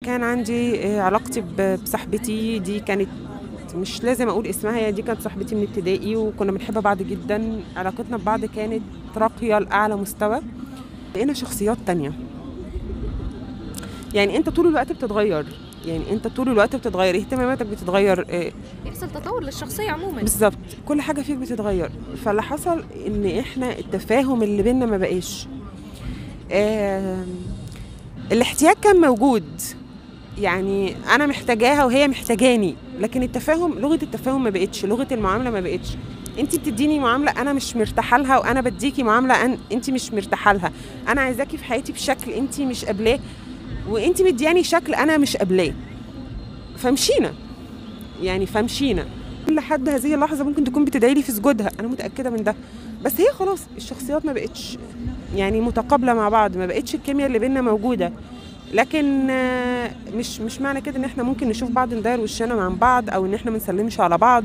كان عندي علاقتي بصاحبتي دي كانت مش لازم اقول اسمها، هي دي كانت صاحبتي من ابتدائي وكنا بنحب بعض جدا. علاقتنا ببعض كانت راقية لأعلى مستوى. بقينا شخصيات تانية. يعني انت طول الوقت بتتغير، يعني انت طول الوقت بتتغير، اهتماماتك بتتغير. بيحصل تطور للشخصية عموما. بالظبط، كل حاجة فيك بتتغير. فاللي حصل ان احنا التفاهم اللي بينا ما بقاش. آه، الاحتياج كان موجود، يعني انا محتاجاها وهي محتاجاني، لكن التفاهم، لغه التفاهم ما بقتش، لغه المعامله ما بقتش. انت بتديني معامله انا مش مرتاحه لها، وانا بديكي معامله انت مش مرتاحه لها. انا عايزاكي في حياتي بشكل انت مش قابلاه، وانت مدياني شكل انا مش قابلاه. فمشينا، يعني فمشينا. كل حد هذه اللحظه ممكن تكون بتدعي لي في سجودها، انا متاكده من ده. بس هي خلاص الشخصيات ما بقتش يعني متقابله مع بعض، ما بقتش الكيمياء اللي بينا موجوده. لكن مش معنى كده ان احنا ممكن نشوف بعض نداير وشنا مع بعض، او ان احنا ما نسلمش على بعض.